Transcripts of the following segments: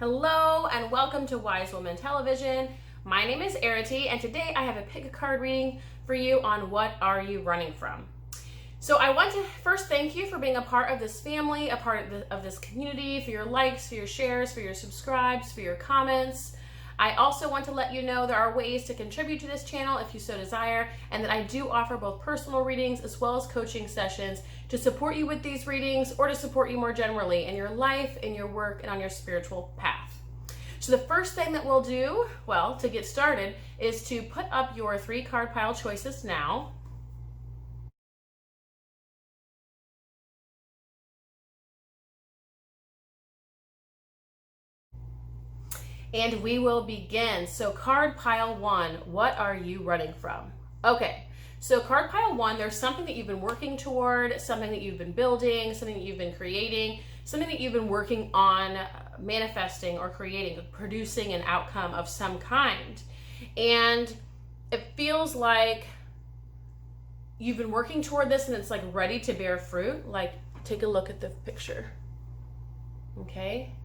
Hello and welcome to Wise Woman Television. My name is Errity and today I have a pick a card reading for you on what are you running from. So I want to first thank you for being a part of this family, a part of this community, for your likes, for your shares, for your subscribes, for your comments. I also want to let you know there are ways to contribute to this channel if you so desire, and that I do offer both personal readings as well as coaching sessions to support you with these readings or to support you more generally in your life, in your work, and on your spiritual path. So the first thing that we'll do, well, to get started, is to put up your 3-card pile choices now. And we will begin. So card pile 1, what are you running from? Okay, so card pile 1, there's something that you've been working toward, something that you've been building, something that you've been creating, something that you've been working on manifesting or creating, producing an outcome of some kind. And it feels like you've been working toward this and it's like ready to bear fruit. Like, take a look at the picture. Okay?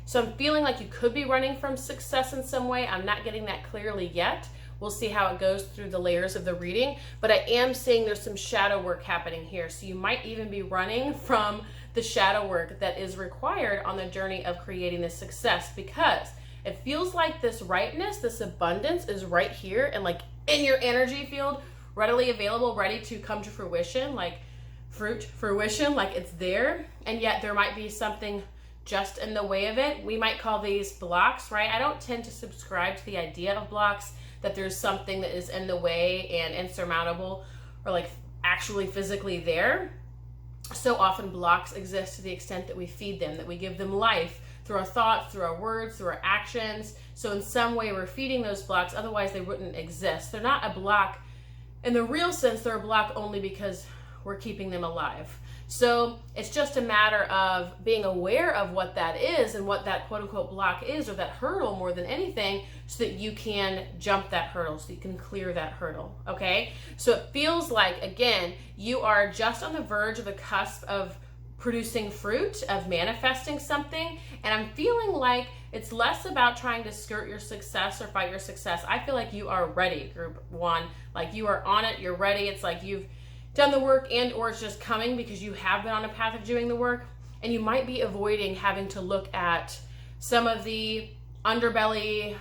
So I'm feeling like you could be running from success in some way. I'm not getting that clearly yet. We'll see how it goes through the layers of the reading, but I am seeing there's some shadow work happening here. So you might even be running from the shadow work that is required on the journey of creating this success, because it feels like this rightness, this abundance is right here and like in your energy field, readily available, ready to come to fruition, like fruition, like it's there. And yet there might be something just in the way of it. We might call these blocks, right? I don't tend to subscribe to the idea of blocks, that there's something that is in the way and insurmountable or like actually physically there. So often blocks exist to the extent that we feed them, that we give them life through our thoughts, through our words, through our actions. So in some way we're feeding those blocks, otherwise they wouldn't exist. They're not a block in the real sense, they're a block only because we're keeping them alive. So it's just a matter of being aware of what that is and what that quote unquote block is, or that hurdle more than anything, so that you can jump that hurdle, so you can clear that hurdle, okay? So it feels like, again, you are just on the verge of the cusp of producing fruit, of manifesting something, and I'm feeling like it's less about trying to skirt your success or fight your success. I feel like you are ready, group 1, like you are on it, you're ready. It's like you've done the work, and or it's just coming because you have been on a path of doing the work, and you might be avoiding having to look at some of the underbelly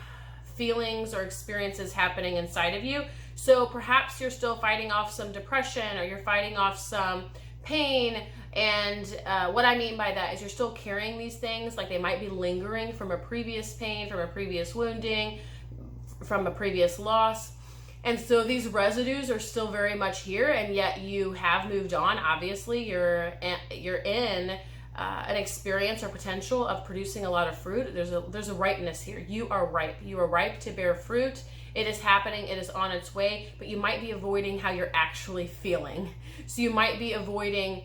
feelings or experiences happening inside of you. So perhaps you're still fighting off some depression, or you're fighting off some pain, and what I mean by that is you're still carrying these things, like they might be lingering from a previous pain, from a previous wounding, from a previous loss. And so these residues are still very much here, and yet you have moved on. Obviously, you're in an experience or potential of producing a lot of fruit. There's a ripeness here. You are ripe. You are ripe to bear fruit. It is happening. It is on its way. But you might be avoiding how you're actually feeling. So you might be avoiding.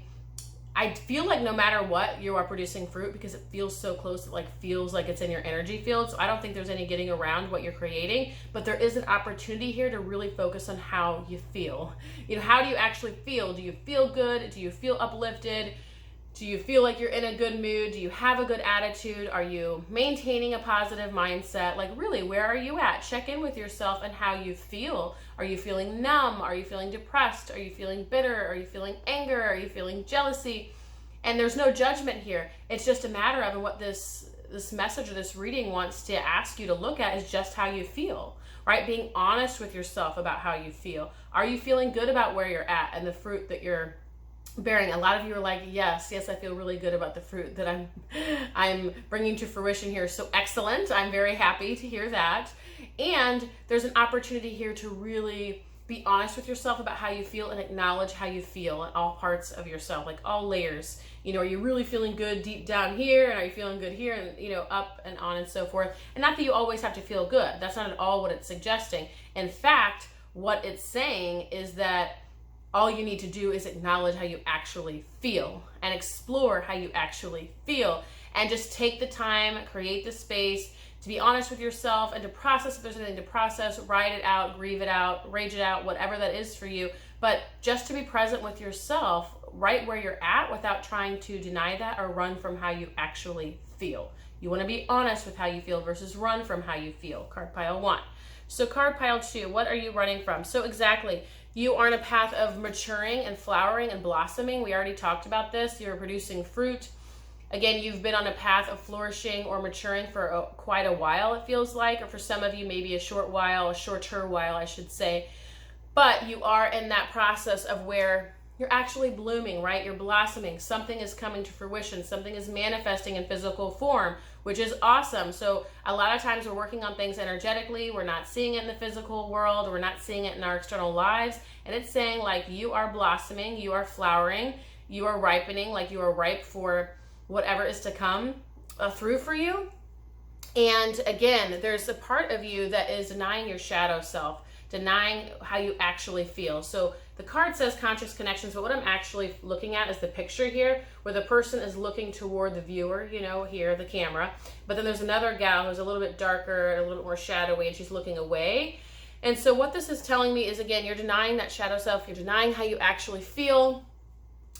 I feel like no matter what, you are producing fruit because it feels so close. It like feels like it's in your energy field. So I don't think there's any getting around what you're creating, but there is an opportunity here to really focus on how you feel. You know, how do you actually feel? Do you feel good? Do you feel uplifted? Do you feel like you're in a good mood? Do you have a good attitude? Are you maintaining a positive mindset? Like really, where are you at? Check in with yourself and how you feel. Are you feeling numb? Are you feeling depressed? Are you feeling bitter? Are you feeling anger? Are you feeling jealousy? And there's no judgment here. It's just a matter of, and what this message or this reading wants to ask you to look at is just how you feel, right? Being honest with yourself about how you feel. Are you feeling good about where you're at and the fruit that you're bearing? A lot of you are like, yes, I feel really good about the fruit that I'm bringing to fruition here. So excellent. I'm very happy to hear that. And there's an opportunity here to really be honest with yourself about how you feel and acknowledge how you feel in all parts of yourself, like all layers. You know, are you really feeling good deep down here? And are you feeling good here? And, you know, up and on and so forth. And not that you always have to feel good. That's not at all what it's suggesting. In fact, what it's saying is that all you need to do is acknowledge how you actually feel and explore how you actually feel, and just take the time, create the space to be honest with yourself and to process if there's anything to process, write it out, grieve it out, rage it out, whatever that is for you. But just to be present with yourself right where you're at without trying to deny that or run from how you actually feel. You want to be honest with how you feel versus run from how you feel. Card pile 1. So card pile 2, what are you running from? So exactly, you are in a path of maturing and flowering and blossoming. We already talked about this. You're producing fruit. Again, you've been on a path of flourishing or maturing for quite a while, it feels like, or for some of you, maybe a shorter while, I should say. But you are in that process of where you're actually blooming, right? You're blossoming. Something is coming to fruition. Something is manifesting in physical form, which is awesome. So a lot of times we're working on things energetically. We're not seeing it in the physical world. We're not seeing it in our external lives. And it's saying like you are blossoming, you are flowering, you are ripening, like you are ripe for whatever is to come through for you. And again, there's a part of you that is denying your shadow self, denying how you actually feel. So the card says conscious connections, but what I'm actually looking at is the picture here where the person is looking toward the viewer, you know, here, the camera. But then there's another gal who's a little bit darker, a little bit more shadowy, and she's looking away. And so what this is telling me is, again, you're denying that shadow self. You're denying how you actually feel.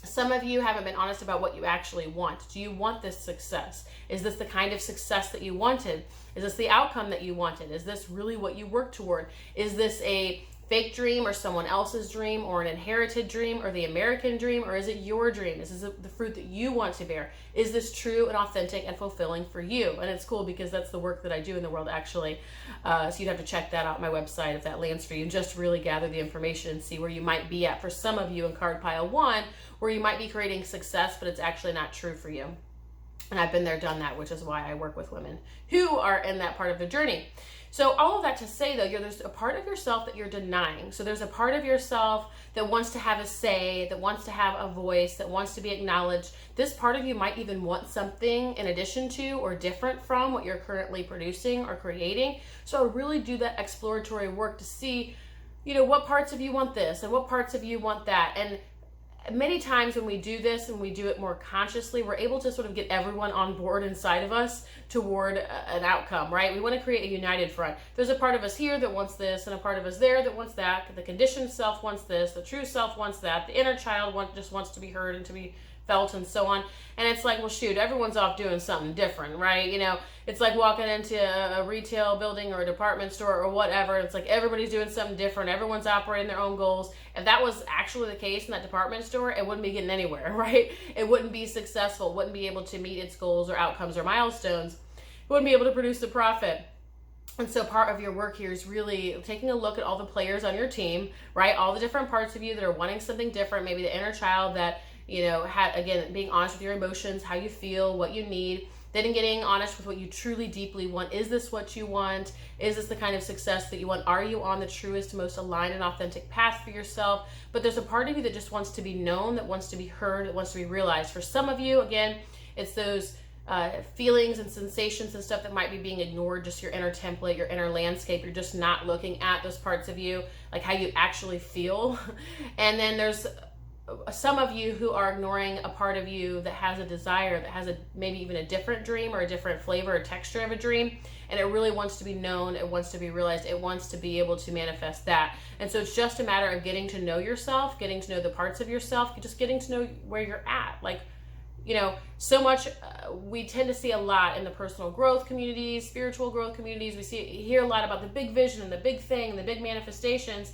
Some of you haven't been honest about what you actually want. Do you want this success? Is this the kind of success that you wanted? Is this the outcome that you wanted? Is this really what you worked toward? Is this a fake dream or someone else's dream or an inherited dream or the American dream, or is it your dream? Is this the fruit that you want to bear? Is this true and authentic and fulfilling for you? And it's cool because that's the work that I do in the world, actually. So you'd have to check that out on my website if that lands for you, and just really gather the information and see where you might be at. For some of you in card pile 1, where you might be creating success, but it's actually not true for you. And I've been there, done that, which is why I work with women who are in that part of the journey. So all of that to say, though, there's a part of yourself that you're denying. So there's a part of yourself that wants to have a say, that wants to have a voice, that wants to be acknowledged. This part of you might even want something in addition to or different from what you're currently producing or creating. So really do that exploratory work to see, you know, what parts of you want this and what parts of you want that. And many times when we do this and we do it more consciously, we're able to sort of get everyone on board inside of us toward an outcome, right? We want to create a united front. There's a part of us here that wants this and a part of us there that wants that. The conditioned self wants this. The true self wants that. The inner child just wants to be heard and to be felt and so on. And it's like, well, shoot, everyone's off doing something different, right? You know, it's like walking into a retail building or a department store or whatever. It's like everybody's doing something different. Everyone's operating their own goals. If that was actually the case in that department store, it wouldn't be getting anywhere, right? It wouldn't be successful. It wouldn't be able to meet its goals or outcomes or milestones. It wouldn't be able to produce a profit. And so part of your work here is really taking a look at all the players on your team, right? All the different parts of you that are wanting something different. Maybe the inner child that, you know, again, being honest with your emotions, how you feel, what you need, then getting honest with what you truly deeply want. Is this what you want? Is this the kind of success that you want? Are you on the truest, most aligned and authentic path for yourself? But there's a part of you that just wants to be known, that wants to be heard, that wants to be realized. For some of you, again, it's those feelings and sensations and stuff that might be being ignored, just your inner template, your inner landscape. You're just not looking at those parts of you, like how you actually feel. And then there's some of you who are ignoring a part of you that has a desire, that has maybe even a different dream or a different flavor or texture of a dream, and it really wants to be known, it wants to be realized, it wants to be able to manifest that. And so it's just a matter of getting to know yourself, getting to know the parts of yourself, just getting to know where you're at. Like, you know, so much we tend to see a lot in the personal growth communities, spiritual growth communities. Hear a lot about the big vision and the big thing and the big manifestations.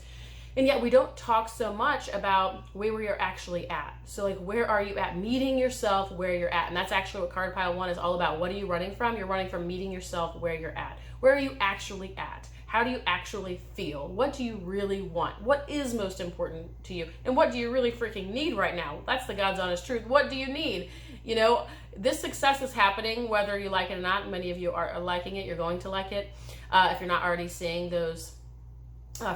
And yet we don't talk so much about where you're actually at. So like, where are you at? Meeting yourself where you're at. And that's actually what card pile 1 is all about. What are you running from? You're running from meeting yourself where you're at. Where are you actually at? How do you actually feel? What do you really want? What is most important to you? And what do you really freaking need right now? That's the God's honest truth. What do you need? You know, this success is happening whether you like it or not. Many of you are liking it. You're going to like it. If you're not already seeing those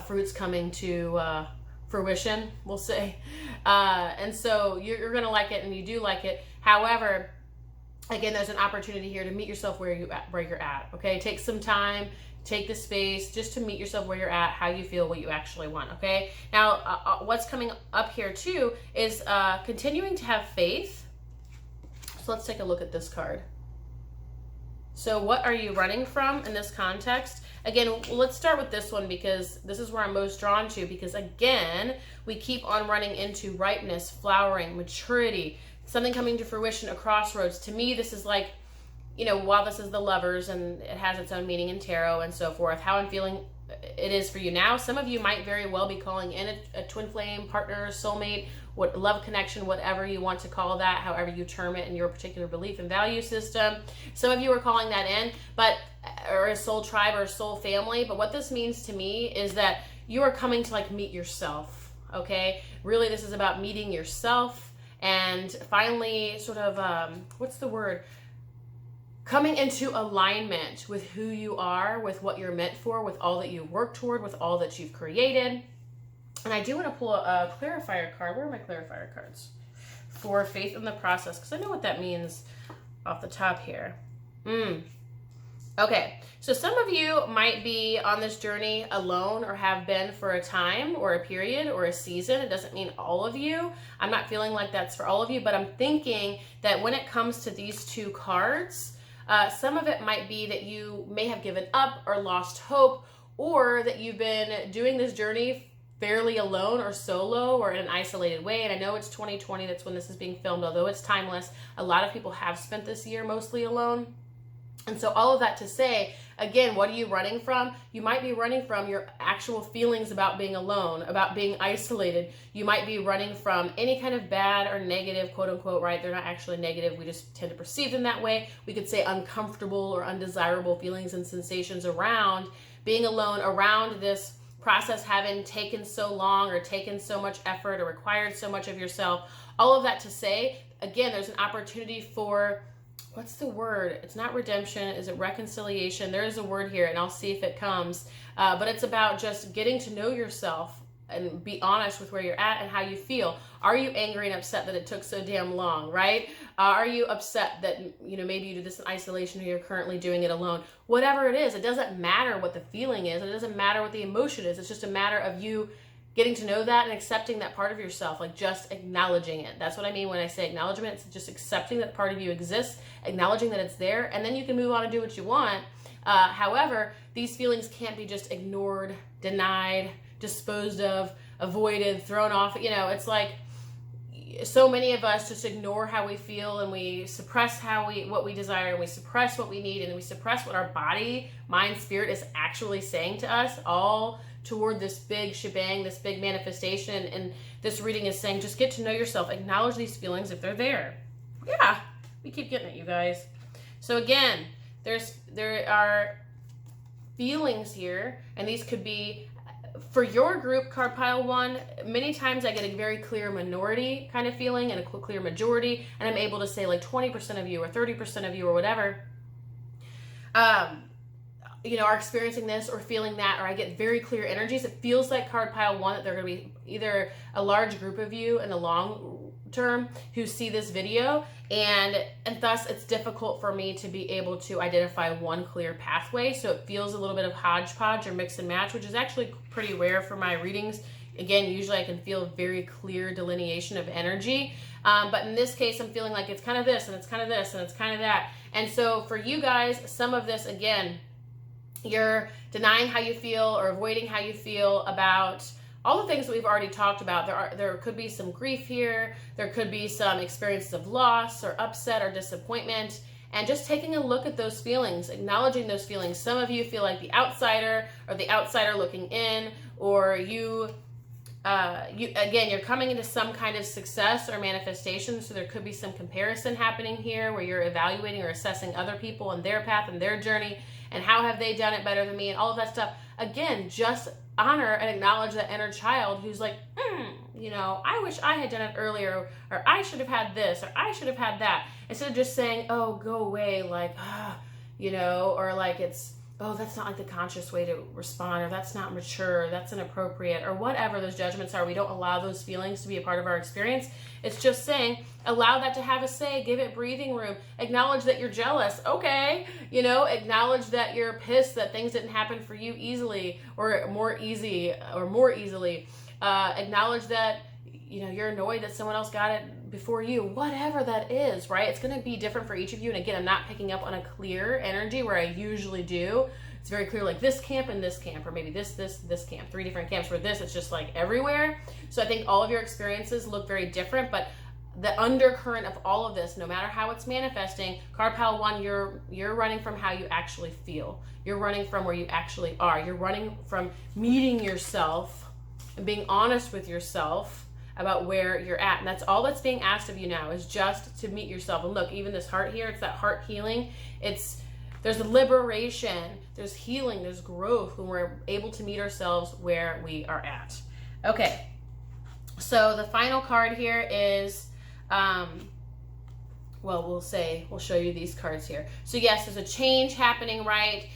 fruits coming to fruition, we'll say. And so you're going to like it, and you do like it. However, again, there's an opportunity here to meet yourself where you're at. Okay, take some time, take the space just to meet yourself where you're at, how you feel, what you actually want. Okay, now what's coming up here too is continuing to have faith. So let's take a look at this card. So what are you running from in this context? Again, let's start with this one because this is where I'm most drawn to, because again, we keep on running into ripeness, flowering, maturity, something coming to fruition, a crossroads. To me, this is like, you know, while this is the Lovers and it has its own meaning in tarot and so forth, how I'm feeling it is for you now. Some of you might very well be calling in a twin flame, partner, soulmate, what love connection, whatever you want to call that, however you term it in your particular belief and value system. Some of you are calling that in, or a soul tribe or a soul family. But what this means to me is that you are coming to like meet yourself. Okay, really, this is about meeting yourself and finally sort of what's the word? Coming into alignment with who you are, with what you're meant for, with all that you work toward, with all that you've created. And I do want to pull a clarifier card. Where are my clarifier cards? For faith in the process, because I know what that means off the top here. Okay, so some of you might be on this journey alone or have been for a time or a period or a season. It doesn't mean all of you. I'm not feeling like that's for all of you, but I'm thinking that when it comes to these two cards, some of it might be that you may have given up or lost hope, or that you've been doing this journey fairly alone or solo or in an isolated way. And I know it's 2020, that's when this is being filmed, although it's timeless. A lot of people have spent this year mostly alone. And so all of that to say, again, what are you running from? You might be running from your actual feelings about being alone, about being isolated. You might be running from any kind of bad or negative, quote unquote, right? They're not actually negative. We just tend to perceive them that way. We could say uncomfortable or undesirable feelings and sensations around being alone, around this process having taken so long or taken so much effort or required so much of yourself. All of that to say, again, there's an opportunity for, what's the word? It's not redemption. Is it reconciliation? There is a word here, and I'll see if it comes. But it's about just getting to know yourself and be honest with where you're at and how you feel. Are you angry and upset that it took so damn long, right? Are you upset that, you know, maybe you do this in isolation or you're currently doing it alone? Whatever it is, it doesn't matter what the feeling is. It doesn't matter what the emotion is. It's just a matter of you getting to know that and accepting that part of yourself, like just acknowledging it. That's what I mean when I say acknowledgement. It's just accepting that part of you exists, acknowledging that it's there, and then you can move on and do what you want. However, these feelings can't be just ignored, denied, disposed of, avoided, thrown off. You know, it's like so many of us just ignore how we feel, and we suppress what we desire, and we suppress what we need, and we suppress what our body, mind, spirit is actually saying to us, all toward this big shebang, this big manifestation. And this reading is saying, just get to know yourself, acknowledge these feelings if they're there. Yeah, we keep getting it, you guys. So again, there are feelings here, and these could be, for your group, card pile one, many times I get a very clear minority kind of feeling and a clear majority, and I'm able to say like 20% of you or 30% of you or whatever, you know, are experiencing this or feeling that, or I get very clear energies. It feels like card pile one that they're going to be either a large group of you in the long term who see this video, and thus it's difficult for me to be able to identify one clear pathway. So it feels a little bit of hodgepodge or mix and match, which is actually pretty rare for my readings. Again, usually I can feel very clear delineation of energy. But in this case, I'm feeling like it's kind of this, and it's kind of this, and it's kind of that. And so for you guys, some of this, again, you're denying how you feel or avoiding how you feel about all the things that we've already talked about. There could be some grief here. There could be some experiences of loss or upset or disappointment. And just taking a look at those feelings, acknowledging those feelings. Some of you feel like the outsider or the outsider looking in, or you're coming into some kind of success or manifestation. So there could be some comparison happening here where you're evaluating or assessing other people and their path and their journey and how have they done it better than me and all of that stuff. Again, just honor and acknowledge that inner child who's like, you know, I wish I had done it earlier, or I should have had this, or I should have had that. Instead of just saying, oh, go away, like, you know, or like it's, oh, that's not like the conscious way to respond, or that's not mature, or that's inappropriate, or whatever those judgments are. We don't allow those feelings to be a part of our experience. It's just saying, allow that to have a say, give it breathing room, acknowledge that you're jealous, okay, you know, acknowledge that you're pissed that things didn't happen for you easily, or more easily, acknowledge that, you know, you're annoyed that someone else got it before you, whatever that is, right? It's going to be different for each of you. And again, I'm not picking up on a clear energy where I usually do. It's very clear, like this camp and this camp, or maybe this camp, 3 different camps, where this, it's just like everywhere. So I think all of your experiences look very different, but the undercurrent of all of this, no matter how it's manifesting, card pile 1, you're running from how you actually feel. You're running from where you actually are. You're running from meeting yourself and being honest with yourself about where you're at. And that's all that's being asked of you now, is just to meet yourself. And look, even this heart here, it's that heart healing. There's liberation, there's healing, there's growth when we're able to meet ourselves where we are at. Okay, so the final card here is, we'll show you these cards here. So yes, there's a change happening, right?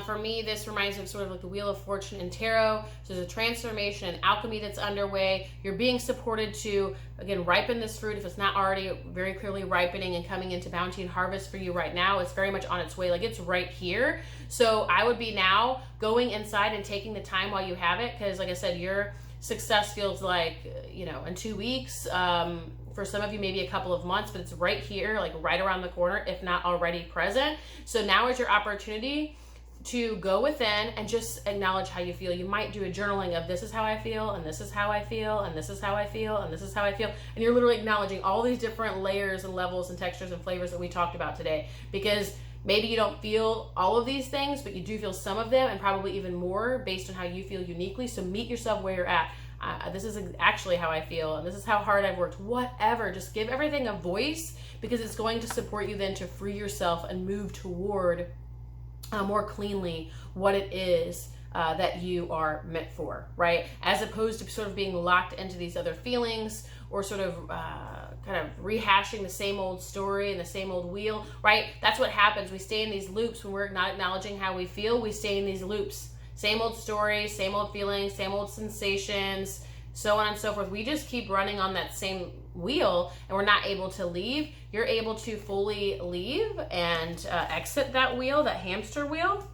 For me, this reminds me of sort of like the Wheel of Fortune in Tarot. So there's a transformation and alchemy that's underway. You're being supported to, again, ripen this fruit. If it's not already very clearly ripening and coming into bounty and harvest for you right now, it's very much on its way. Like, it's right here. So I would be now going inside and taking the time while you have it, because like I said, your success feels like, in 2 weeks. For some of you, maybe a couple of months, but it's right here, like right around the corner, if not already present. So now is your opportunity to go within and just acknowledge how you feel. You might do a journaling of, this is how I feel, and this is how I feel, and this is how I feel, and this is how I feel. And you're literally acknowledging all these different layers and levels and textures and flavors that we talked about today. Because maybe you don't feel all of these things, but you do feel some of them, and probably even more based on how you feel uniquely. So meet yourself where you're at. This is actually how I feel, and this is how hard I've worked. Whatever, just give everything a voice, because it's going to support you then to free yourself and move toward more cleanly what it is that you are meant for, right? As opposed to sort of being locked into these other feelings, or sort of kind of rehashing the same old story and the same old wheel, right? That's what happens. We stay in these loops when we're not acknowledging how we feel. We stay in these loops. Same old stories, same old feelings, same old sensations, so on and so forth. We just keep running on that same wheel, and we're not able to leave. You're able to fully leave and exit that wheel, that hamster wheel,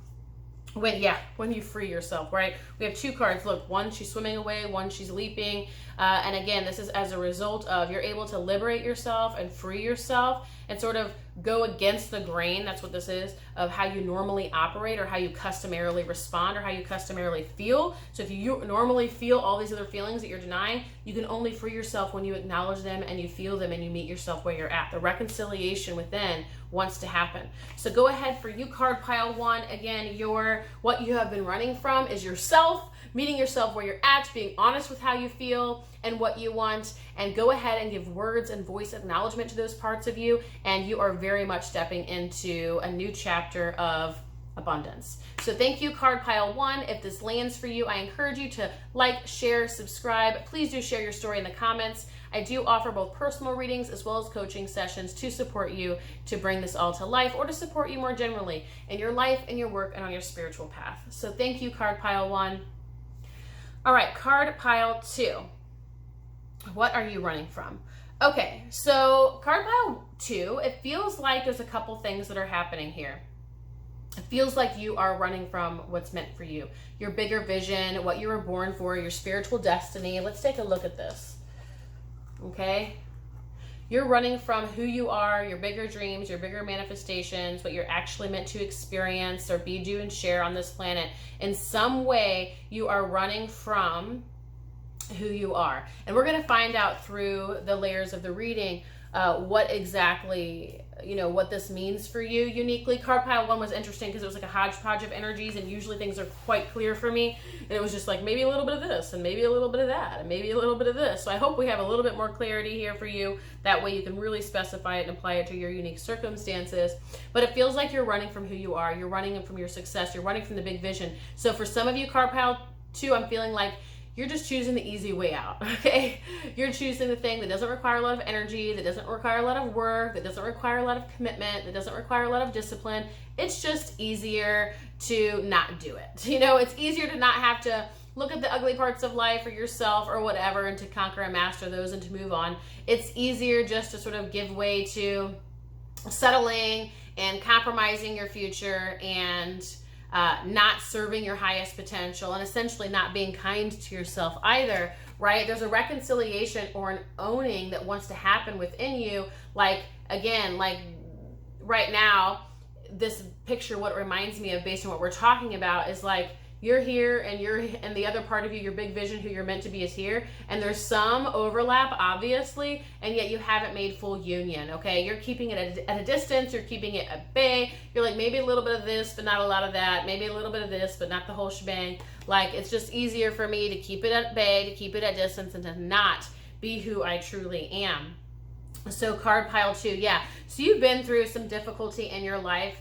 when you free yourself, right? We have 2 cards. Look, one, she's swimming away, one, she's leaping. And again, this is as a result of you're able to liberate yourself and free yourself and sort of go against the grain. That's what this is, of how you normally operate, or how you customarily respond, or how you customarily feel. So if you normally feel all these other feelings that you're denying, you can only free yourself when you acknowledge them and you feel them and you meet yourself where you're at. The reconciliation within wants to happen. So go ahead, for you, card pile 1. Again, what you have been running from is yourself, meeting yourself where you're at, being honest with how you feel and what you want, and go ahead and give words and voice acknowledgement to those parts of you, and you are very much stepping into a new chapter of abundance. So thank you, card pile 1. If this lands for you, I encourage you to like, share, subscribe. Please do share your story in the comments. I do offer both personal readings as well as coaching sessions to support you to bring this all to life, or to support you more generally in your life, in your work, and on your spiritual path. So thank you, card pile 1. All right, card pile 2. What are you running from? Okay, so card pile 2, it feels like there's a couple things that are happening here. It feels like you are running from what's meant for you, your bigger vision, what you were born for, your spiritual destiny. Let's take a look at this. Okay, you're running from who you are, your bigger dreams, your bigger manifestations, what you're actually meant to experience or be, do, and share on this planet. In some way, you are running from who you are. And we're going to find out through the layers of the reading what exactly, what this means for you uniquely. Card pile 1 was interesting because it was like a hodgepodge of energies, and usually things are quite clear for me. And it was just like maybe a little bit of this, and maybe a little bit of that, and maybe a little bit of this. So I hope we have a little bit more clarity here for you. That way you can really specify it and apply it to your unique circumstances. But it feels like you're running from who you are. You're running from your success. You're running from the big vision. So for some of you, card pile 2, I'm feeling like you're just choosing the easy way out, okay? You're choosing the thing that doesn't require a lot of energy, that doesn't require a lot of work, that doesn't require a lot of commitment, that doesn't require a lot of discipline. It's just easier to not do it. It's easier to not have to look at the ugly parts of life or yourself or whatever, and to conquer and master those and to move on. It's easier just to sort of give way to settling and compromising your future and not serving your highest potential, and essentially not being kind to yourself either, right? There's a reconciliation or an owning that wants to happen within you. Like, again, like right now, this picture, what it reminds me of based on what we're talking about is like, you're here and the other part of you, your big vision, who you're meant to be, is here. And there's some overlap, obviously, and yet you haven't made full union, okay? You're keeping it at a distance. You're keeping it at bay. You're like, maybe a little bit of this, but not a lot of that. Maybe a little bit of this, but not the whole shebang. Like, it's just easier for me to keep it at bay, to keep it at distance, and to not be who I truly am. So card pile 2, yeah. So you've been through some difficulty in your life.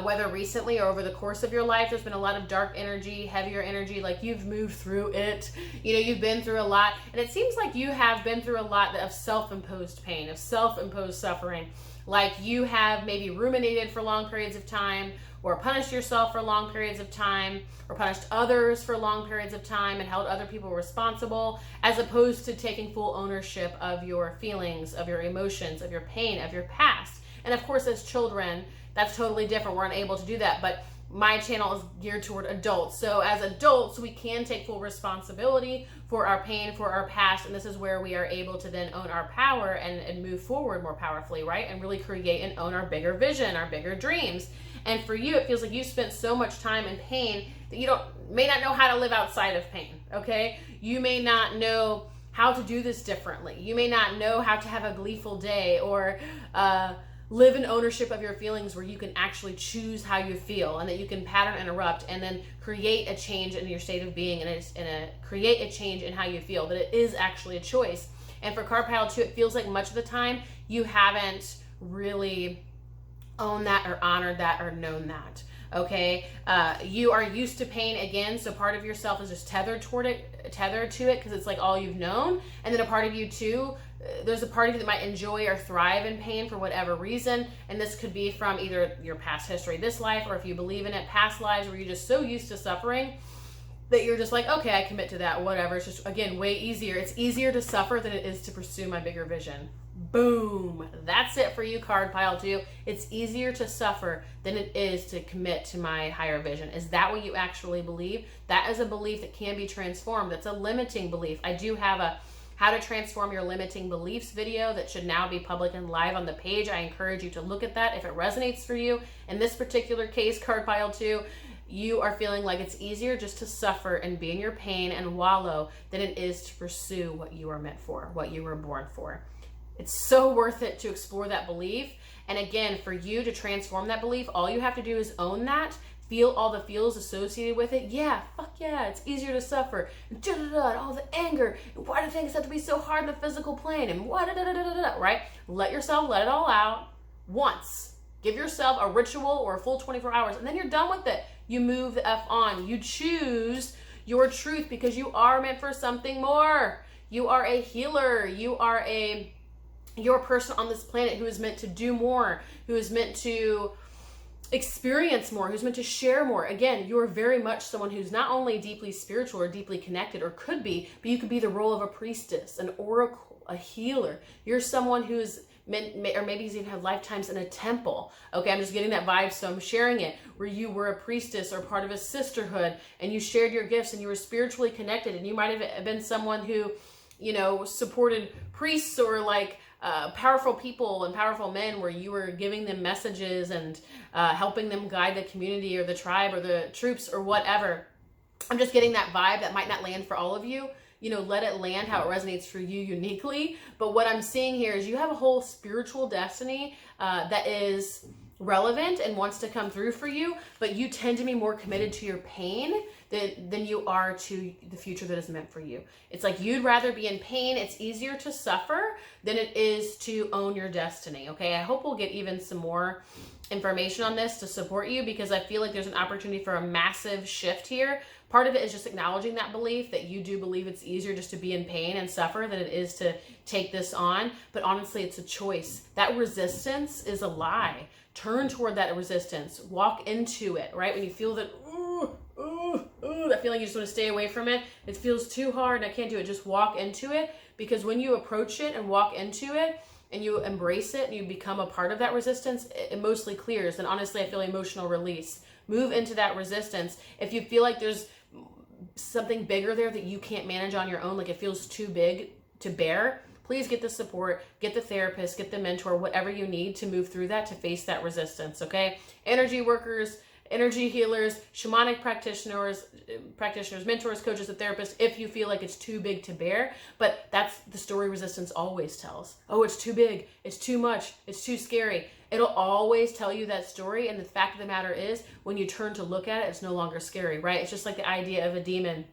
Whether recently or over the course of your life, there's been a lot of dark energy, heavier energy, like you've moved through it. You know, you've been through a lot. And it seems like you have been through a lot of self-imposed pain, of self-imposed suffering. Like you have maybe ruminated for long periods of time, or punished yourself for long periods of time, or punished others for long periods of time and held other people responsible, as opposed to taking full ownership of your feelings, of your emotions, of your pain, of your past. And of course, as children, that's totally different. We're unable to do that. But my channel is geared toward adults. So as adults, we can take full responsibility for our pain, for our past. And this is where we are able to then own our power and move forward more powerfully, right? And really create and own our bigger vision, our bigger dreams. And for you, it feels like you spent so much time in pain that you may not know how to live outside of pain, okay? You may not know how to do this differently. You may not know how to have a gleeful day, or live in ownership of your feelings, where you can actually choose how you feel, and that you can pattern interrupt and then create a change in your state of being, and create a change in how you feel, that it is actually a choice. And for card pile 2, it feels like much of the time you haven't really owned that or honored that or known that. Okay, you are used to pain again, so part of yourself is just tethered to it because it's like all you've known. And then a part of you too, there's a part of you that might enjoy or thrive in pain for whatever reason, and this could be from either your past history, this life, or if you believe in it, past lives, where you're just so used to suffering that you're just like, okay, I commit to that, whatever. It's just, again, way easier. It's easier to suffer than it is to pursue my bigger vision. Boom. That's it for you, card pile 2. It's easier to suffer than it is to commit to my higher vision. Is that what you actually believe? That is a belief that can be transformed. That's a limiting belief. I do have a How to Transform Your Limiting Beliefs video that should now be public and live on the page. I encourage you to look at that if it resonates for you. In this particular case, card pile 2, you are feeling like it's easier just to suffer and be in your pain and wallow than it is to pursue what you are meant for, what you were born for. It's so worth it to explore that belief. And again, for you to transform that belief, all you have to do is own that, feel all the feels associated with it. Yeah, fuck yeah, it's easier to suffer. And all the anger. And why do things have to be so hard in the physical plane? And right? Let yourself let it all out once. Give yourself a ritual or a full 24 hours, and then you're done with it. You move the F on. You choose your truth because you are meant for something more. You are a healer. You're a person on this planet who is meant to do more, who is meant to experience more, who's meant to share more. Again, you're very much someone who's not only deeply spiritual or deeply connected, or could be, but you could be the role of a priestess, an oracle, a healer. You're someone who's meant, or maybe he's even had lifetimes in a temple. Okay, I'm just getting that vibe, so I'm sharing it, where you were a priestess or part of a sisterhood, and you shared your gifts, and you were spiritually connected, and you might have been someone who, you know, supported priests or like powerful people and powerful men, where you were giving them messages and helping them guide the community or the tribe or the troops or whatever. I'm just getting that vibe. That might not land for all of you. You know, let it land how it resonates for you uniquely. But what I'm seeing here is you have a whole spiritual destiny that is relevant and wants to come through for you, but you tend to be more committed to your pain than you are to the future that is meant for you. It's like you'd rather be in pain. It's easier to suffer than it is to own your destiny. Okay, I hope we'll get even some more information on this to support you, because I feel like there's an opportunity for a massive shift here. Part of it is just acknowledging that belief, that you do believe it's easier just to be in pain and suffer than it is to take this on. But honestly, it's a choice. That resistance is a lie. Turn toward that resistance. Walk into it, right? When you feel that, that feeling, you just want to stay away from it. It feels too hard and I can't do it. Just walk into it, because when you approach it and walk into it and you embrace it and you become a part of that resistance, it mostly clears. And honestly, I feel emotional release. Move into that resistance. If you feel like there's something bigger there that you can't manage on your own, like it feels too big to bear, please get the support, get the therapist, get the mentor, whatever you need to move through that, to face that resistance, okay? Energy workers, energy healers, shamanic practitioners, mentors, coaches, and therapists, if you feel like it's too big to bear. But that's the story resistance always tells. Oh, it's too big, it's too much, it's too scary. It'll always tell you that story, and the fact of the matter is, when you turn to look at it, it's no longer scary, right? It's just like the idea of a demon.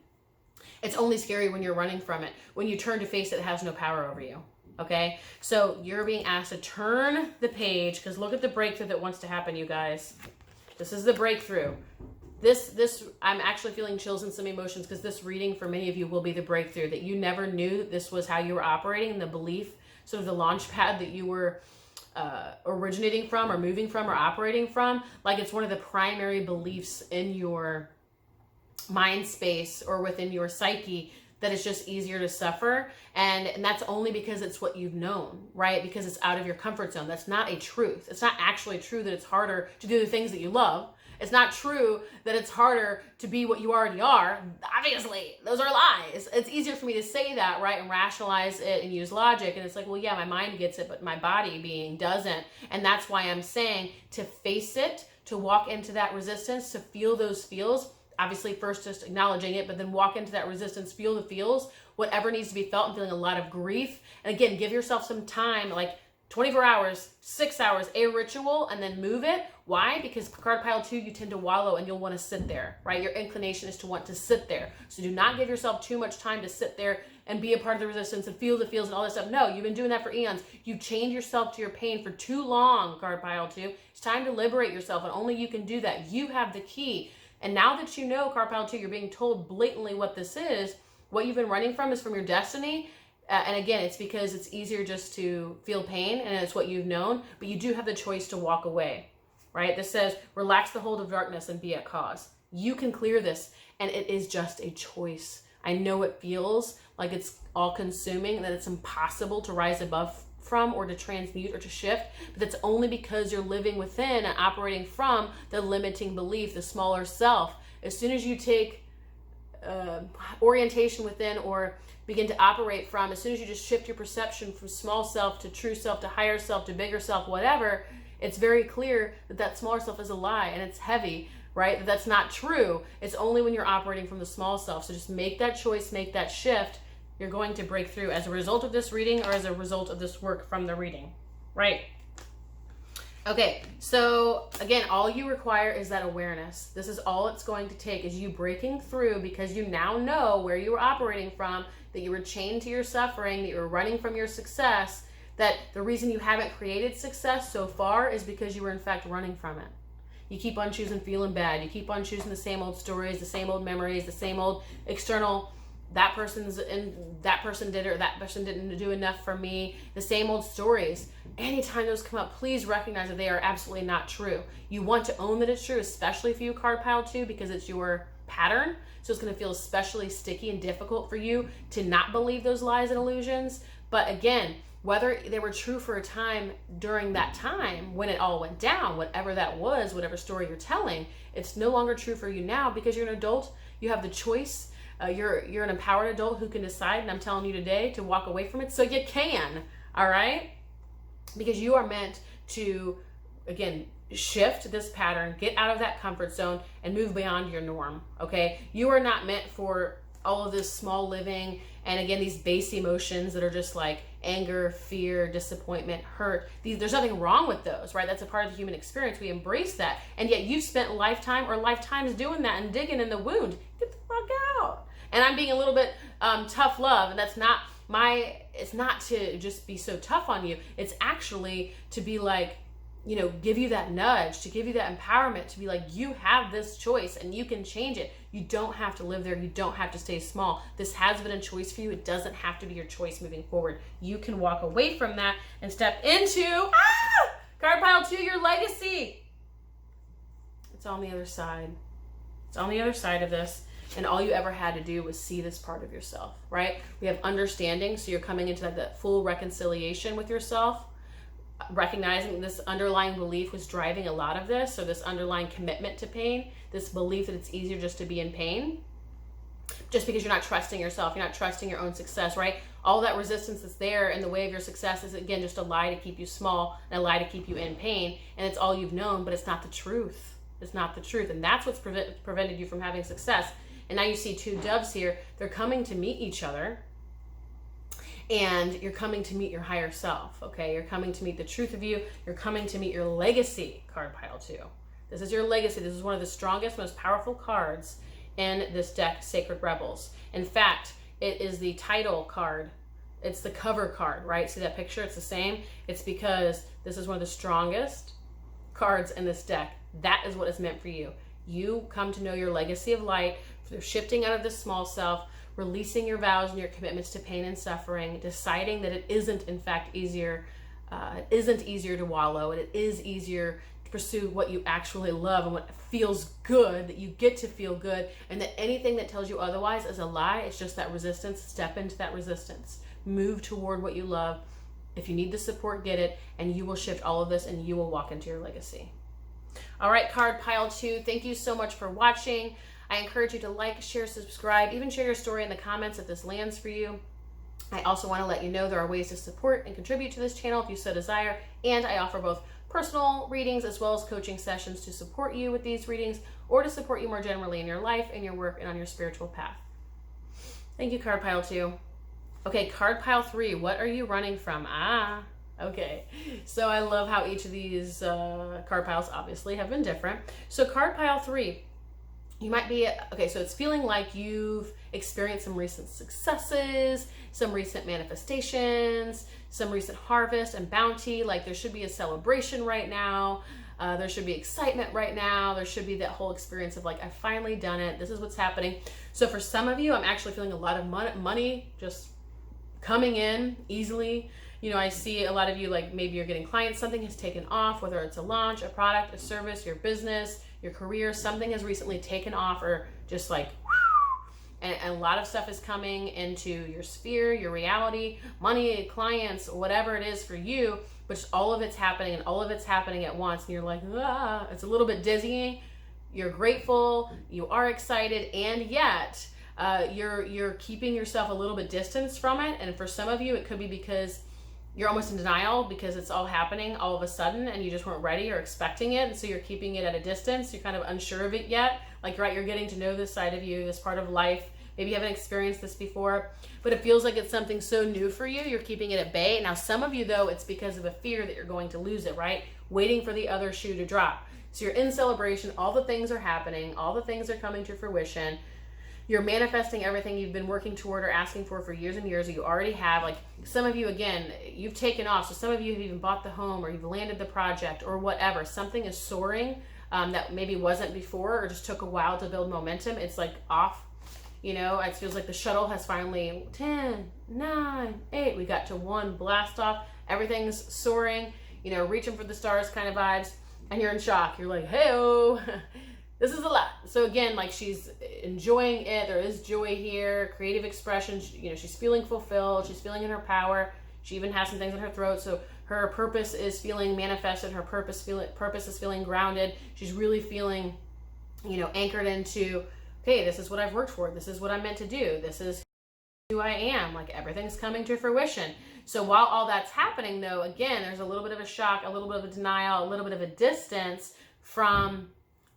It's only scary when you're running from it. When you turn to face it, it has no power over you, okay? So you're being asked to turn the page, because look at the breakthrough that wants to happen, you guys. This is the breakthrough. This I'm actually feeling chills and some emotions, because this reading for many of you will be the breakthrough, that you never knew that this was how you were operating, the belief, sort of the launch pad that you were originating from or moving from or operating from. Like it's one of the primary beliefs in your mind space or within your psyche, that it's just easier to suffer. And that's only because it's what you've known, right? Because it's out of your comfort zone. That's not a truth. It's not actually true that it's harder to do the things that you love. It's not true that it's harder to be what you already are. Obviously, those are lies. It's easier for me to say that, right? And rationalize it and use logic. And it's like, well, yeah, my mind gets it, but my body being doesn't. And that's why I'm saying to face it, to walk into that resistance, to feel those feels. Obviously, first just acknowledging it, but then walk into that resistance, feel the feels, whatever needs to be felt. I'm feeling a lot of grief. And again, give yourself some time, like 24 hours, 6 hours, a ritual, and then move it. Why? Because card pile 2, you tend to wallow and you'll want to sit there, right? Your inclination is to want to sit there. So do not give yourself too much time to sit there and be a part of the resistance and feel the feels and all that stuff. No, you've been doing that for eons. You've chained yourself to your pain for too long, card pile 2. It's time to liberate yourself, and only you can do that. You have the key. And now that you know, card pile 2, you're being told blatantly what this is. What you've been running from is from your destiny. And again, it's because it's easier just to feel pain, and it's what you've known. But you do have the choice to walk away, right? This says, relax the hold of darkness and be at cause. You can clear this, and it is just a choice. I know it feels like it's all-consuming, and that it's impossible to rise above from or to transmute or to shift, but that's only because you're living within and operating from the limiting belief, the smaller self. As soon as you take orientation within or begin to operate from, as soon as you just shift your perception from small self to true self to higher self to bigger self, whatever, it's very clear that that smaller self is a lie, and it's heavy, right? That's not true. It's only when you're operating from the small self. So just make that choice, make that shift. You're going to break through as a result of this reading or as a result of this work from the reading, right? Okay, so again, all you require is that awareness. This is all it's going to take, is you breaking through, because you now know where you were operating from, that you were chained to your suffering, that you were running from your success, that the reason you haven't created success so far is because you were in fact running from it. You keep on choosing feeling bad. You keep on choosing the same old stories, the same old memories, the same old external, that person did or that person didn't do enough for me, the same old stories. Anytime those come up, please recognize that they are absolutely not true. You want to own that it's true, especially for you, card pile 2, because it's your pattern. So it's going to feel especially sticky and difficult for you to not believe those lies and illusions. But again, whether they were true for a time during that time when it all went down, whatever that was, whatever story you're telling, it's no longer true for you now, because you're an adult. You have the choice. You're an empowered adult who can decide, and I'm telling you today to walk away from it, so you can, all right? Because you are meant to, again, shift this pattern, get out of that comfort zone, and move beyond your norm, okay? You are not meant for all of this small living, and again, these base emotions that are just like anger, fear, disappointment, hurt. There's nothing wrong with those, right? That's a part of the human experience. We embrace that, and yet you've spent a lifetime or lifetimes doing that and digging in the wound. Get the fuck out. And I'm being a little bit tough love, and that's not it's not to just be so tough on you. It's actually to be like, you know, give you that nudge, to give you that empowerment, to be like, you have this choice and you can change it. You don't have to live there. You don't have to stay small. This has been a choice for you. It doesn't have to be your choice moving forward. You can walk away from that and step into, card pile 2, your legacy. It's on the other side. It's on the other side of this. And all you ever had to do was see this part of yourself, right? We have understanding. So you're coming into that full reconciliation with yourself, recognizing this underlying belief was driving a lot of this. So this underlying commitment to pain, this belief that it's easier just to be in pain. just because you're not trusting yourself, you're not trusting your own success, right? All that resistance that's there in the way of your success is, again, just a lie to keep you small and a lie to keep you in pain. And it's all you've known, but it's not the truth. It's not the truth. And that's what's prevented you from having success. And now you see two doves here. They're coming to meet each other. And you're coming to meet your higher self, okay? You're coming to meet the truth of you. You're coming to meet your legacy, card pile 2. This is your legacy. This is one of the strongest, most powerful cards in this deck, Sacred Rebels. In fact, it is the title card. It's the cover card, right? See that picture? It's the same. It's because this is one of the strongest cards in this deck. That is what is meant for you. You come to know your legacy of light through shifting out of this small self, releasing your vows and your commitments to pain and suffering, deciding that it isn't, in fact, easier. It isn't easier to wallow. It is easier to pursue what you actually love and what feels good, that you get to feel good, and that anything that tells you otherwise is a lie. It's just that resistance. Step into that resistance. Move toward what you love. If you need the support, get it, and you will shift all of this and you will walk into your legacy. All right, card pile 2, thank you so much for watching. I encourage you to like, share, subscribe, even share your story in the comments if this lands for you. I also want to let you know there are ways to support and contribute to this channel if you so desire, and I offer both personal readings as well as coaching sessions to support you with these readings or to support you more generally in your life, in your work, and on your spiritual path. Thank you, card pile 2. Okay, card pile 3, what are you running from? Okay, so I love how each of these card piles obviously have been different. So card pile 3, you might be, okay, so it's feeling like you've experienced some recent successes, some recent manifestations, some recent harvest and bounty. Like there should be a celebration right now. There should be excitement right now. There should be that whole experience of like, I've finally done it. This is what's happening. So for some of you, I'm actually feeling a lot of money just coming in easily. You know, I see a lot of you, like maybe you're getting clients, something has taken off, whether it's a launch, a product, a service, your business, your career, something has recently taken off or just like, and a lot of stuff is coming into your sphere, your reality, money, clients, whatever it is for you, but just all of it's happening and all of it's happening at once. And you're like, it's a little bit dizzying. You're grateful, you are excited, and yet you're keeping yourself a little bit distanced from it. And for some of you, it could be because you're almost in denial because it's all happening all of a sudden and you just weren't ready or expecting it. And so you're keeping it at a distance. You're kind of unsure of it yet. Like, right, you're getting to know this side of you, this part of life. Maybe you haven't experienced this before, but it feels like it's something so new for you. You're keeping it at bay. Now, some of you, though, it's because of a fear that you're going to lose it, right? Waiting for the other shoe to drop. So you're in celebration. All the things are happening. All the things are coming to fruition. You're manifesting everything you've been working toward or asking for years and years, or you already have. Like some of you, again, you've taken off. So some of you have even bought the home or you've landed the project or whatever. Something is soaring that maybe wasn't before or just took a while to build momentum. It's like off, you know, it feels like the shuttle has finally 10, 9, 8. We got to 1, blast off. Everything's soaring, you know, reaching for the stars kind of vibes. And you're in shock. You're like, hey-oh. This is a lot. So again, like she's enjoying it. There is joy here, creative expression. You know, she's feeling fulfilled. She's feeling in her power. She even has some things in her throat. So her purpose is feeling manifested. Her purpose is feeling grounded. She's really feeling, you know, anchored into, okay, this is what I've worked for. This is what I'm meant to do. This is who I am. Like everything's coming to fruition. So while all that's happening, though, again, there's a little bit of a shock, a little bit of a denial, a little bit of a distance from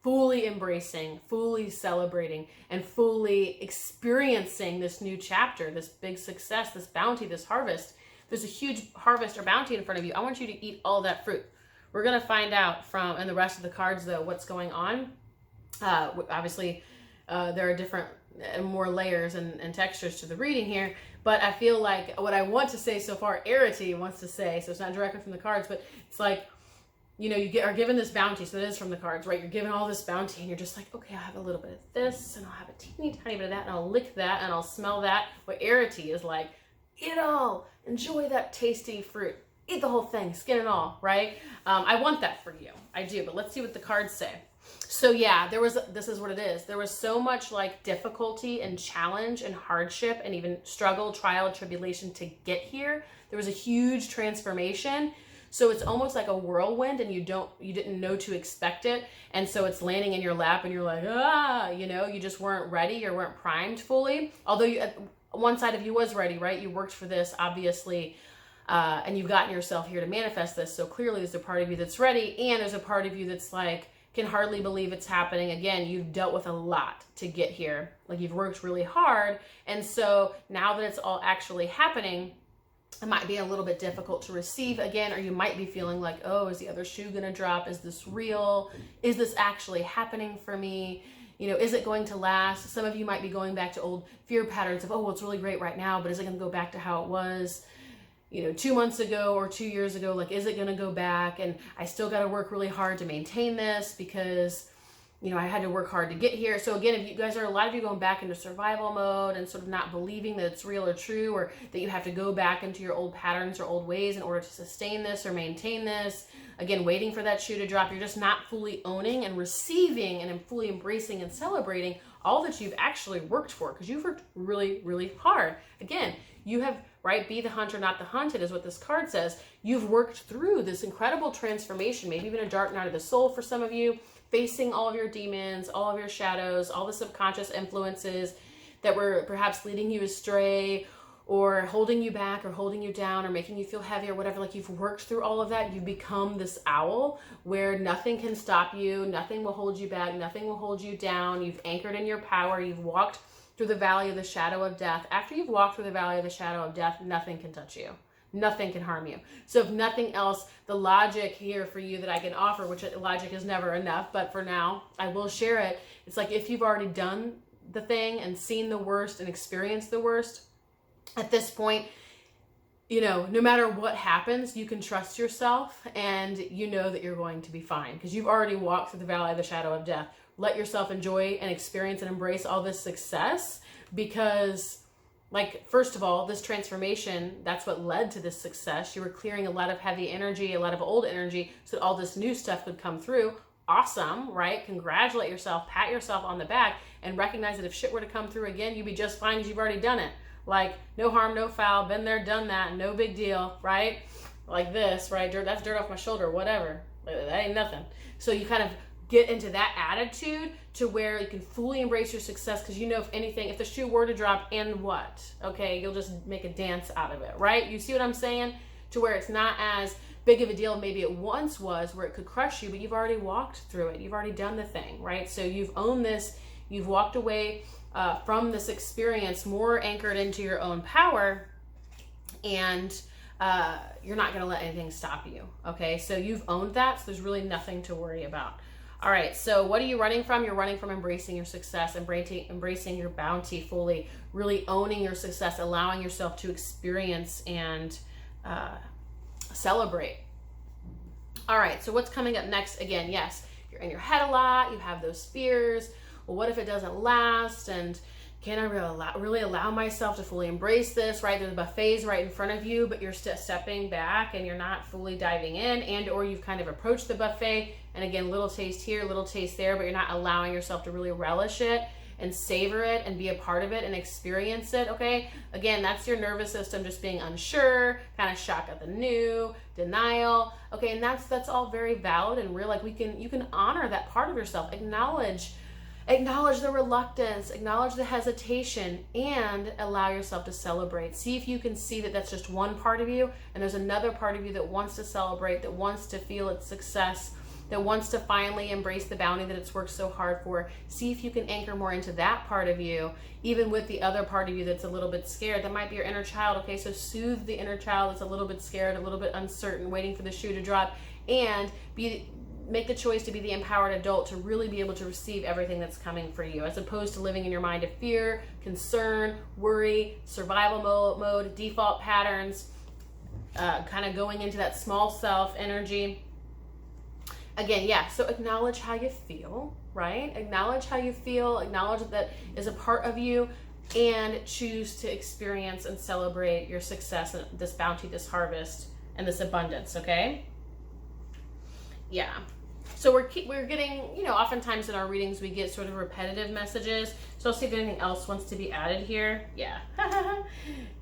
fully embracing, fully celebrating, and fully experiencing this new chapter, this big success, this bounty, this harvest. There's a huge harvest or bounty in front of you. I want you to eat all that fruit. We're going to find out from, in the rest of the cards, though, what's going on. Obviously, there are different and more layers and textures to the reading here, but I feel like what I want to say so far, Errity wants to say, so it's not directly from the cards, but it's like, you know, are given this bounty, so that is from the cards, right? You're given all this bounty, and you're just like, okay, I'll have a little bit of this, and I'll have a teeny tiny bit of that, and I'll lick that, and I'll smell that. What Errity is like, eat it all, enjoy that tasty fruit, eat the whole thing, skin and all, right? I want that for you, I do, but let's see what the cards say. So yeah, this is what it is. There was so much like difficulty and challenge and hardship and even struggle, trial, tribulation to get here. There was a huge transformation. So it's almost like a whirlwind, and you didn't know to expect it. And so it's landing in your lap and you're like, you just weren't ready or weren't primed fully. Although one side of you was ready, right? You worked for this, obviously, and you've gotten yourself here to manifest this. So clearly there's a part of you that's ready, and there's a part of you that's like, can hardly believe it's happening. Again, you've dealt with a lot to get here. Like, you've worked really hard. And so now that it's all actually happening, it might be a little bit difficult to receive again, or you might be feeling like, oh, is the other shoe going to drop? Is this real? Is this actually happening for me? Is it going to last? Some of you might be going back to old fear patterns of, oh, well, it's really great right now, but is it going to go back to how it was, 2 months ago or 2 years ago? Like, is it going to go back? And I still got to work really hard to maintain this because, I had to work hard to get here. So again, if you guys are, a lot of you going back into survival mode and sort of not believing that it's real or true, or that you have to go back into your old patterns or old ways in order to sustain this or maintain this. Again, waiting for that shoe to drop. You're just not fully owning and receiving and fully embracing and celebrating all that you've actually worked for, because you've worked really, really hard. Again, you have, right? Be the hunter, not the hunted, is what this card says. You've worked through this incredible transformation, maybe even a dark night of the soul for some of you, facing all of your demons, all of your shadows, all the subconscious influences that were perhaps leading you astray, or holding you back, or holding you down, or making you feel heavy, or whatever. Like, you've worked through all of that. You've become this owl where nothing can stop you, nothing will hold you back, nothing will hold you down. You've anchored in your power. You've walked through the valley of the shadow of death. After you've walked through the valley of the shadow of death, nothing can touch you. Nothing can harm you. So if nothing else, the logic here for you that I can offer, which logic is never enough, but for now, I will share it. It's like, if you've already done the thing and seen the worst and experienced the worst, at this point, no matter what happens, you can trust yourself, and you know that you're going to be fine, because you've already walked through the valley of the shadow of death. Let yourself enjoy and experience and embrace all this success, because, like, first of all, this transformation, that's what led to this success. You were clearing a lot of heavy energy, a lot of old energy, so that all this new stuff would come through. Awesome, right? Congratulate yourself, pat yourself on the back, and recognize that if shit were to come through again, you'd be just fine because you've already done it. Like, no harm, no foul, been there, done that, no big deal, right? Like this, right? Dirt, that's dirt off my shoulder, whatever. That ain't nothing. So you kind of get into that attitude to where you can fully embrace your success, because if anything, if the shoe were to drop, and what? Okay, you'll just make a dance out of it, right? You see what I'm saying? To where it's not as big of a deal maybe it once was, where it could crush you, but you've already walked through it. You've already done the thing, right? So you've owned this. You've walked away from this experience more anchored into your own power, and you're not going to let anything stop you. Okay, so you've owned that, so there's really nothing to worry about. All right, so what are you running from? You're running from embracing your success, embracing your bounty fully, really owning your success, allowing yourself to experience and celebrate. All right, so what's coming up next? Again, yes, you're in your head a lot. You have those fears. Well, what if it doesn't last? And can I really allow myself to fully embrace this, right? There's buffets right in front of you, but you're stepping back and you're not fully diving in, and or you've kind of approached the buffet, and again, little taste here, little taste there, but you're not allowing yourself to really relish it and savor it and be a part of it and experience it, okay? Again, that's your nervous system just being unsure, kind of shock at the new, denial, okay? And that's all very valid and real. Like, you can honor that part of yourself, acknowledge the reluctance, acknowledge the hesitation, and allow yourself to celebrate. See if you can see that that's just one part of you, and there's another part of you that wants to celebrate, that wants to feel its success, that wants to finally embrace the bounty that it's worked so hard for. See if you can anchor more into that part of you, even with the other part of you that's a little bit scared. That might be your inner child, okay? So soothe the inner child that's a little bit scared, a little bit uncertain, waiting for the shoe to drop, and make the choice to be the empowered adult, to really be able to receive everything that's coming for you, as opposed to living in your mind of fear, concern, worry, survival mode, default patterns, kind of going into that small self energy. Again, yeah, so acknowledge how you feel, right? Acknowledge how you feel, acknowledge that is a part of you, and choose to experience and celebrate your success and this bounty, this harvest, and this abundance, okay? Yeah. So we're getting, oftentimes in our readings we get sort of repetitive messages. So I'll see if anything else wants to be added here. Yeah.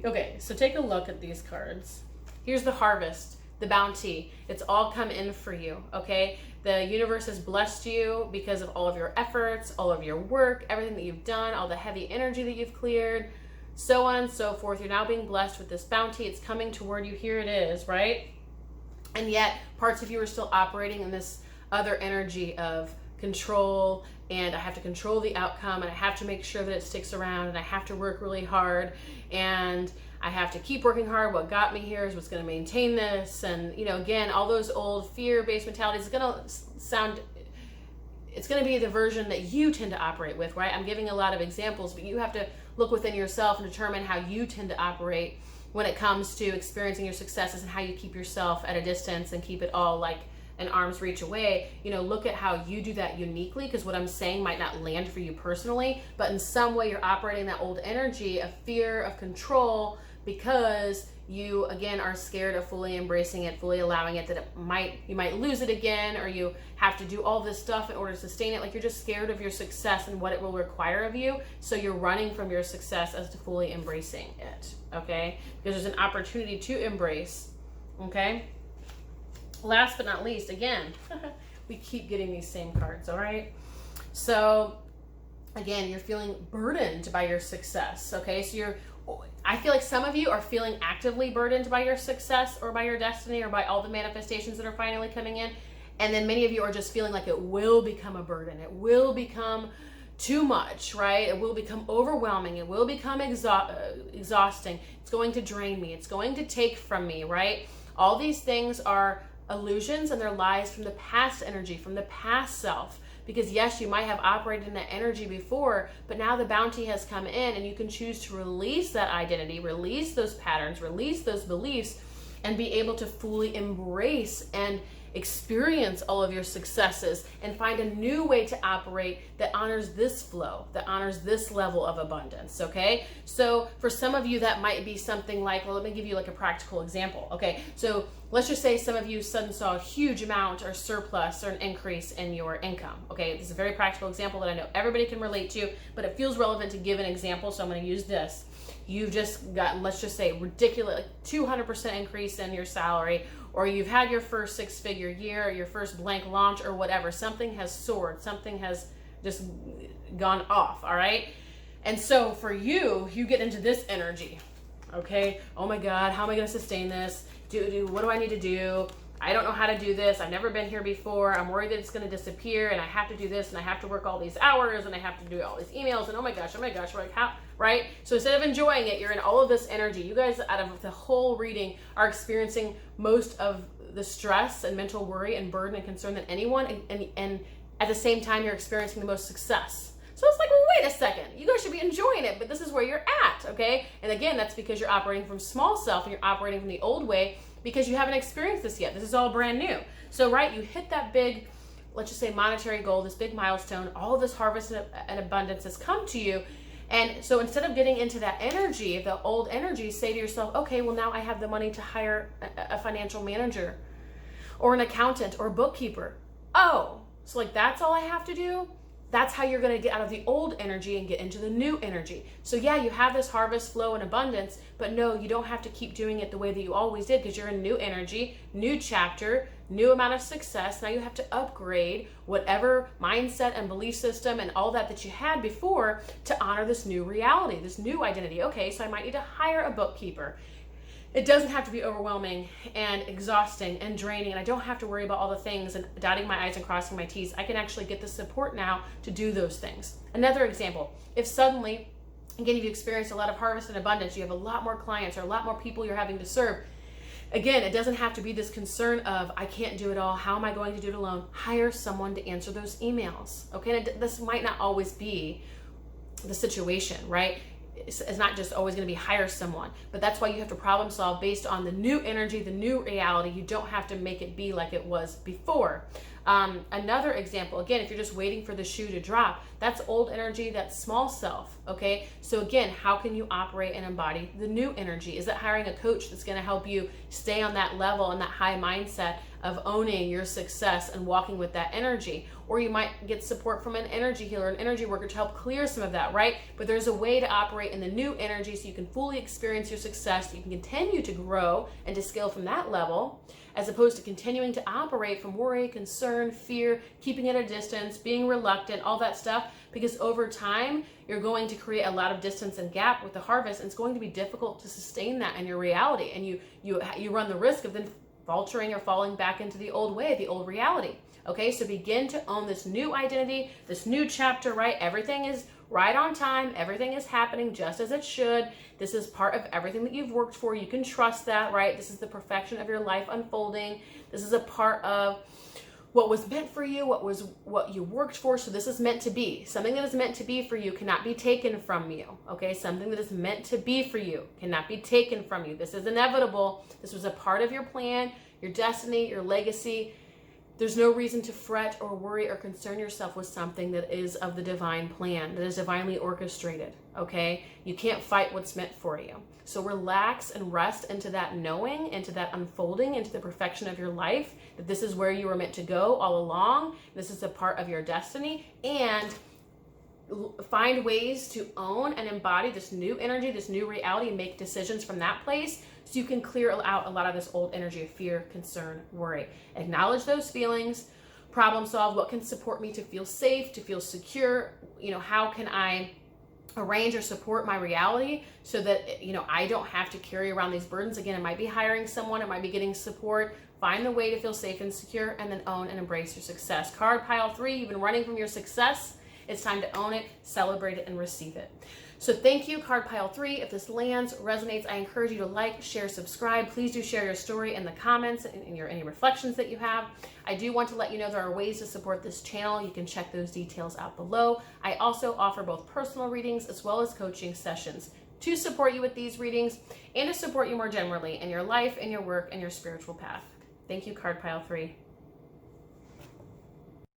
Okay, so take a look at these cards. Here's the harvest, the bounty. It's all come in for you, okay? The universe has blessed you because of all of your efforts, all of your work, everything that you've done, all the heavy energy that you've cleared, so on and so forth. You're now being blessed with this bounty. It's coming toward you. Here it is, right? And yet parts of you are still operating in this other energy of control, and I have to control the outcome, and I have to make sure that it sticks around, and I have to work really hard, and I have to keep working hard. What got me here is what's going to maintain this. And, you know, again, all those old fear-based mentalities is going to sound, it's going to be the version that you tend to operate with, right? I'm giving a lot of examples, but you have to look within yourself and determine how you tend to operate when it comes to experiencing your successes, and how you keep yourself at a distance and keep it all like an arm's reach away. You know, look at how you do that uniquely, because what I'm saying might not land for you personally, but in some way you're operating that old energy of fear, of control, because you again are scared of fully embracing it, fully allowing it, that you might lose it again, or you have to do all this stuff in order to sustain it. Like, you're just scared of your success and what it will require of you, so you're running from your success as to fully embracing it, okay? Because there's an opportunity to embrace, okay? Last but not least, again, we keep getting these same cards, all right? So again, you're feeling burdened by your success, okay? So I feel like some of you are feeling actively burdened by your success or by your destiny or by all the manifestations that are finally coming in. And then many of you are just feeling like it will become a burden. It will become too much, right? It will become overwhelming. It will become exhausting. It's going to drain me. It's going to take from me, right? All these things are illusions, and they're lies from the past energy, from the past self. Because yes, you might have operated in that energy before, but now the bounty has come in, and you can choose to release that identity, release those patterns, release those beliefs, and be able to fully embrace and experience all of your successes, and find a new way to operate that honors this flow, that honors this level of abundance, okay? So for some of you, that might be something like, well, let me give you like a practical example, okay? So let's just say some of you suddenly saw a huge amount or surplus or an increase in your income, okay? This is a very practical example that I know everybody can relate to, but it feels relevant to give an example, so I'm gonna use this. You've just gotten, let's just say, ridiculous, like 200% increase in your salary, or you've had your first six-figure year, or your first blank launch, or whatever. Something has soared, something has just gone off, all right? And so for you, you get into this energy, okay? Oh my God, how am I gonna sustain this? What do I need to do? I don't know how to do this. I've never been here before. I'm worried that it's going to disappear, and I have to do this, and I have to work all these hours, and I have to do all these emails, and oh my gosh, like how, right? So instead of enjoying it, you're in all of this energy. You guys, out of the whole reading, are experiencing most of the stress and mental worry and burden and concern than anyone, and at the same time, you're experiencing the most success. So it's like, well, wait a second. You guys should be enjoying it, but this is where you're at, okay? And again, that's because you're operating from small self, and you're operating from the old way, because you haven't experienced this yet. This is all brand new. So, right, you hit that big, let's just say, monetary goal, this big milestone, all of this harvest and abundance has come to you. And so instead of getting into that energy, the old energy, say to yourself, okay, well, now I have the money to hire a financial manager or an accountant or bookkeeper. Oh, so like that's all I have to do? That's how you're going to get out of the old energy and get into the new energy. So yeah, you have this harvest, flow, and abundance, but no, you don't have to keep doing it the way that you always did, because you're in new energy, new chapter, new amount of success. Now you have to upgrade whatever mindset and belief system and all that you had before to honor this new reality, this new identity. Okay, so I might need to hire a bookkeeper. It doesn't have to be overwhelming and exhausting and draining, and I don't have to worry about all the things and dotting my I's and crossing my T's. I can actually get the support now to do those things. Another example, if suddenly, again, you've experienced a lot of harvest and abundance, you have a lot more clients or a lot more people you're having to serve. Again, it doesn't have to be this concern of, I can't do it all, how am I going to do it alone? Hire someone to answer those emails, okay? And this might not always be the situation, right? It's not just always going to be hire someone, but that's why you have to problem solve based on the new energy, the new reality. You don't have to make it be like it was before. Another example, again, if you're just waiting for the shoe to drop, that's old energy, that's small self, okay? So again, how can you operate and embody the new energy? Is it hiring a coach that's going to help you stay on that level and that high mindset of owning your success and walking with that energy. Or you might get support from an energy healer, an energy worker to help clear some of that, right? But there's a way to operate in the new energy so you can fully experience your success, you can continue to grow and to scale from that level, as opposed to continuing to operate from worry, concern, fear, keeping at a distance, being reluctant, all that stuff, because over time, you're going to create a lot of distance and gap with the harvest, and it's going to be difficult to sustain that in your reality, and you run the risk of then faltering or falling back into the old way, the old reality. Okay, so begin to own this new identity, this new chapter, right? Everything is right on time. Everything is happening just as it should. This is part of everything that you've worked for. You can trust that, right? This is the perfection of your life unfolding. This is a part of what was meant for you, what you worked for. So this is meant to be. Something that is meant to be for you cannot be taken from you. Okay, something that is meant to be for you cannot be taken from you. This is inevitable. This was a part of your plan, your destiny, your legacy. There's no reason to fret or worry or concern yourself with something that is of the divine plan, that is divinely orchestrated, okay? You can't fight what's meant for you. So relax and rest into that knowing, into that unfolding, into the perfection of your life, that this is where you were meant to go all along. This is a part of your destiny, and find ways to own and embody this new energy, this new reality, and make decisions from that place, so you can clear out a lot of this old energy of fear, concern, worry. Acknowledge those feelings, problem solve. What can support me to feel safe, to feel secure? How can I arrange or support my reality so that, I don't have to carry around these burdens? Again, it might be hiring someone, it might be getting support. Find the way to feel safe and secure, and then own and embrace your success. Card pile 3, you've been running from your success. It's time to own it, celebrate it, and receive it. So thank you, card pile 3. If this lands, resonates, I encourage you to like, share, subscribe. Please do share your story in the comments and any reflections that you have. I do want to let you know there are ways to support this channel. You can check those details out below. I also offer both personal readings as well as coaching sessions to support you with these readings and to support you more generally in your life, in your work, and your spiritual path. Thank you, card pile 3.